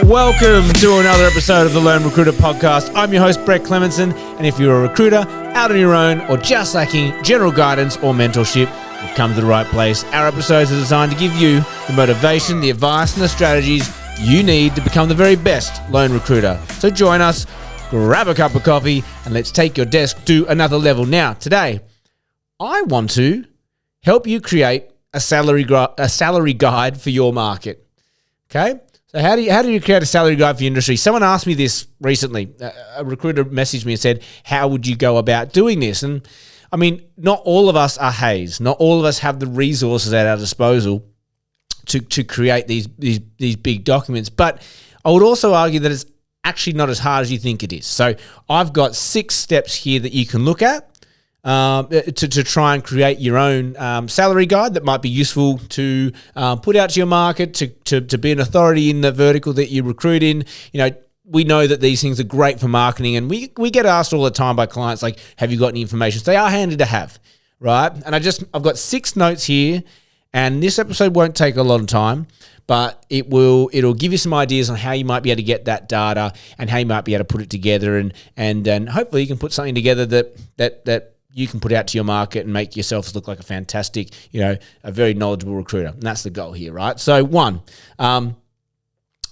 Welcome to another episode of the Learn Recruiter podcast. I'm your host, Brett Clemenson, and if you're a recruiter out on your own or just lacking general guidance or mentorship, you've come to the right place. Our episodes are designed to give you the motivation, the advice, and the strategies you need to become the very best lone recruiter. So join us, grab a cup of coffee, and let's take your desk to another level. Now, today, I want to help you create a salary guide for your market. Okay? So how do you create a salary guide for your industry? Someone asked me this recently. A recruiter messaged me and said, how would you go about doing this? And I mean, not all of us are Hayes. Not all of us have the resources at our disposal to create these big documents. But I would also argue that it's actually not as hard as you think it is. So I've got 6 steps here that you can look at to try and create your own salary guide that might be useful to put out to your market, to be an authority in the vertical that you recruit in. You know, we know that these things are great for marketing, and we get asked all the time by clients, like, have you got any information? So they are handy to have, right? And I've got 6 notes here, and this episode won't take a lot of time, but it'll give you some ideas on how you might be able to get that data and how you might be able to put it together, and hopefully you can put something together that you can put out to your market and make yourself look like a fantastic, a very knowledgeable recruiter. And that's the goal here, right? So one,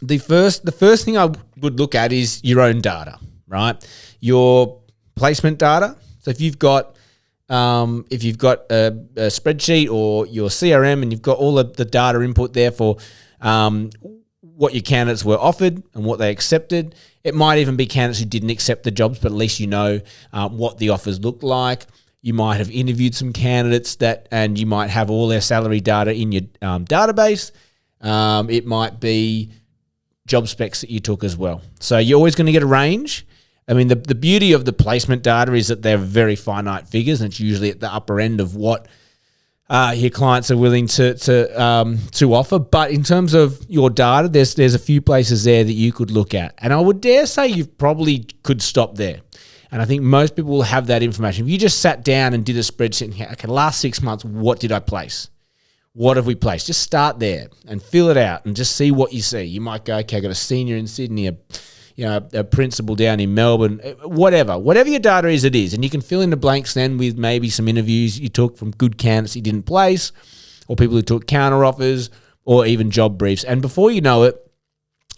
the first thing I would look at is your own data, right? Your placement data. So if you've got a spreadsheet or your CRM and you've got all of the data input there for what your candidates were offered and what they accepted. It might even be candidates who didn't accept the jobs, but at least you know what the offers looked like. You might have interviewed some candidates and you might have all their salary data in your database. It might be job specs that you took as well. So you're always going to get a range. I mean, the beauty of the placement data is that they're very finite figures, and it's usually at the upper end of what your clients are willing to offer. But in terms of your data, there's a few places there that you could look at. And I would dare say you probably could stop there. And I think most people will have that information. If you just sat down and did a spreadsheet and, okay, last 6 months, what did I place? What have we placed? Just start there and fill it out and just see what you see. You might go, okay, I got a senior in Sydney, a principal down in Melbourne, whatever your data is, it is. And you can fill in the blanks then with maybe some interviews you took from good candidates you didn't place, or people who took counter offers, or even job briefs. And before you know it,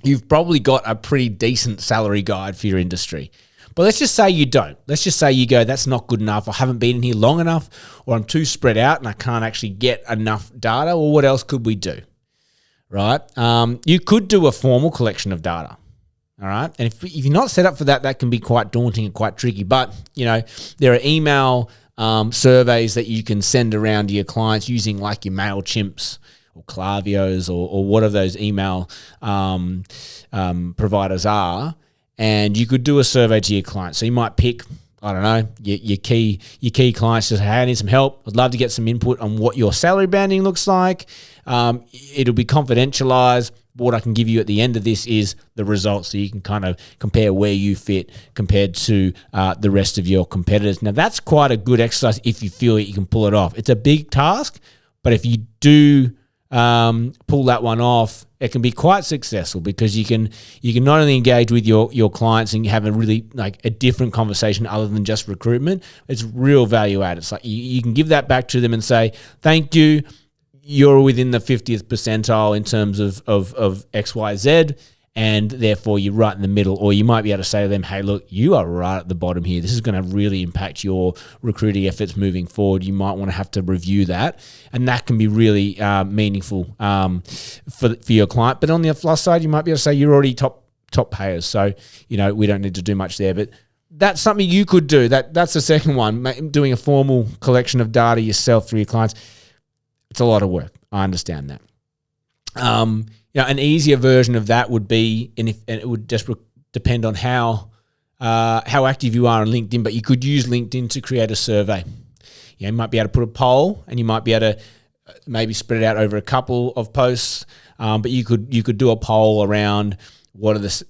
you've probably got a pretty decent salary guide for your industry. But let's just say you don't. Let's just say you go, that's not good enough. I haven't been in here long enough, or I'm too spread out and I can't actually get enough data. Or what else could we do? Right? You could do a formal collection of data. All right. And if you're not set up for that, that can be quite daunting and quite tricky. But, there are email surveys that you can send around to your clients using like your MailChimps or Klaviyo's or whatever those email providers are. And you could do a survey to your clients. So you might pick, I don't know, your key clients, just, hey, I need some help. I'd love to get some input on what your salary banding looks like. It'll be confidentialized. What I can give you at the end of this is the results, so you can kind of compare where you fit compared to the rest of your competitors. Now, that's quite a good exercise if you feel you can pull it off. It's a big task, but if you do pull that one off, it can be quite successful because you can not only engage with your clients and have a really like a different conversation other than just recruitment. It's real value added. It's like you can give that back to them and say, thank you. You're within the 50th percentile in terms of XYZ, and therefore you're right in the middle. Or you might be able to say to them, hey, look, you are right at the bottom here. This is going to really impact your recruiting efforts moving forward. You might want to have to review that, and that can be really meaningful for your client. But on the plus side, you might be able to say you're already top payers, so we don't need to do much there. But that's something you could do. That's the second one, doing a formal collection of data yourself for your clients. It's a lot of work. I understand that. An easier version of that would be, and it would just depend on how active you are on LinkedIn, but you could use LinkedIn to create a survey. You might be able to put a poll, and you might be able to maybe spread it out over a couple of posts. But you could do a poll around what is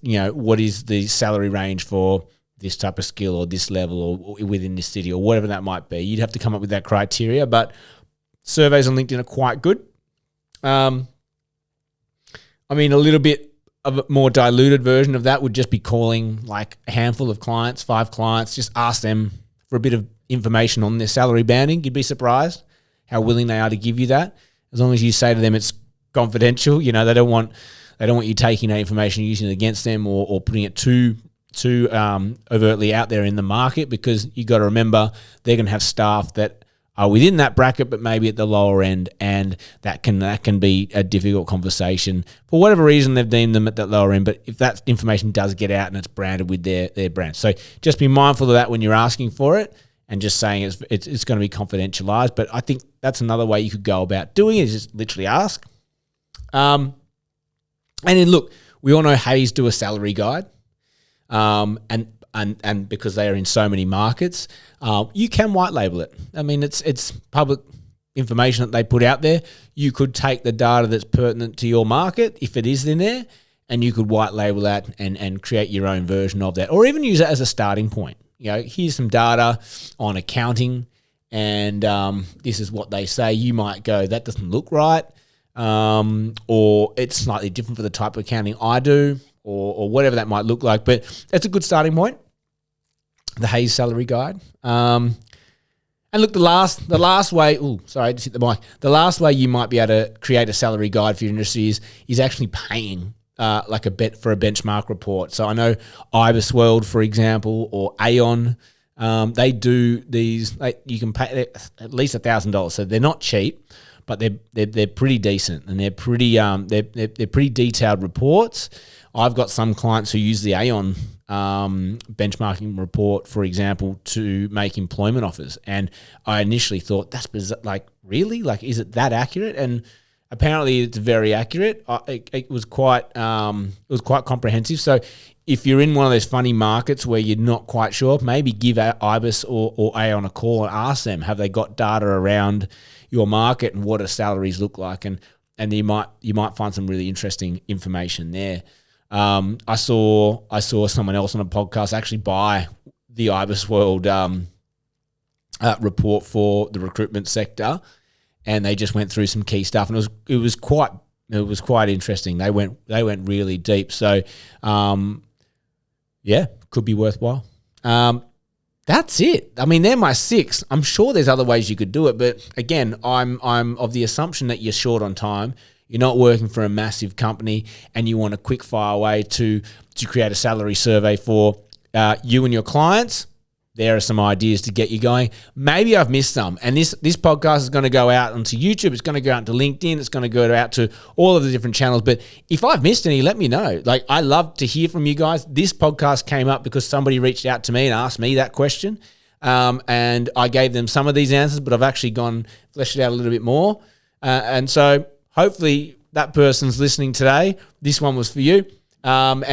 the salary range for this type of skill or this level or within this city or whatever that might be. You'd have to come up with that criteria, but surveys on LinkedIn are quite good. A little bit a more diluted version of that would just be calling like a handful of clients, 5 clients, just ask them for a bit of information on their salary banding. You'd be surprised how willing they are to give you that. As long as you say to them it's confidential, you know, they don't want you taking that information and using it against them or putting it too overtly out there in the market, because you got to remember they're going to have staff that are within that bracket but maybe at the lower end, and that can be a difficult conversation for whatever reason they've deemed them at that lower end. But if that information does get out and it's branded with their brand, so just be mindful of that when you're asking for it, and just saying it's going to be confidentialized. But I think that's another way you could go about doing it, is just literally ask. And then look, we all know Hayes do a salary guide, and because they are in so many markets, you can white label it. I mean, it's public information that they put out there. You could take the data that's pertinent to your market, if it is in there, and you could white label that and create your own version of that, or even use it as a starting point. You know, here's some data on accounting, and this is what they say. You might go, that doesn't look right, or it's slightly different for the type of accounting I do, or whatever that might look like. But that's a good starting point, the Hayes salary guide. And look, the last way, I just hit the mic. The last way you might be able to create a salary guide for your industry is actually paying like a bet for a benchmark report. So I know IBISWorld, for example, or Aon, they do these. You can pay at least $1,000. So they're not cheap, but they're pretty decent, and they're pretty detailed reports. I've got some clients who use the Aon benchmarking report, for example, to make employment offers, and I initially thought, that's bizarre. Like, really? Like, is it that accurate? And apparently, it's very accurate. It was quite comprehensive. So, if you're in one of those funny markets where you're not quite sure, maybe give IBIS or Aon a call and ask them, have they got data around your market and what do salaries look like? And you might find some really interesting information there. I saw someone else on a podcast actually buy the IBISWorld report for the recruitment sector, and they just went through some key stuff, and it was quite interesting. They went really deep. So, could be worthwhile. That's it. I mean, they're my 6. I'm sure there's other ways you could do it, but again, I'm of the assumption that you're short on time. You're not working for a massive company, and you want a quick fire way to create a salary survey for you and your clients. There are some ideas to get you going. Maybe I've missed some, and this podcast is going to go out onto YouTube. It's going to go out to LinkedIn. It's going to go out to all of the different channels. But if I've missed any, let me know. Like, I love to hear from you guys. This podcast came up because somebody reached out to me and asked me that question, and I gave them some of these answers, but I've actually fleshed it out a little bit more, and so. Hopefully that person's listening today. This one was for you. That's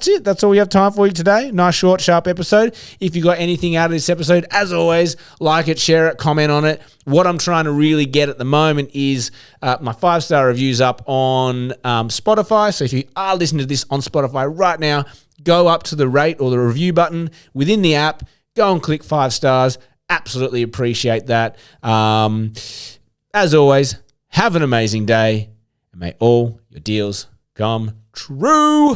it. That's all we have time for you today. Nice, short, sharp episode. If you got anything out of this episode, as always, like it, share it, comment on it. What I'm trying to really get at the moment is my 5-star reviews up on Spotify. So if you are listening to this on Spotify right now, go up to the rate or the review button within the app. Go and click 5 stars. Absolutely appreciate that. As always, have an amazing day, and may all your deals come true.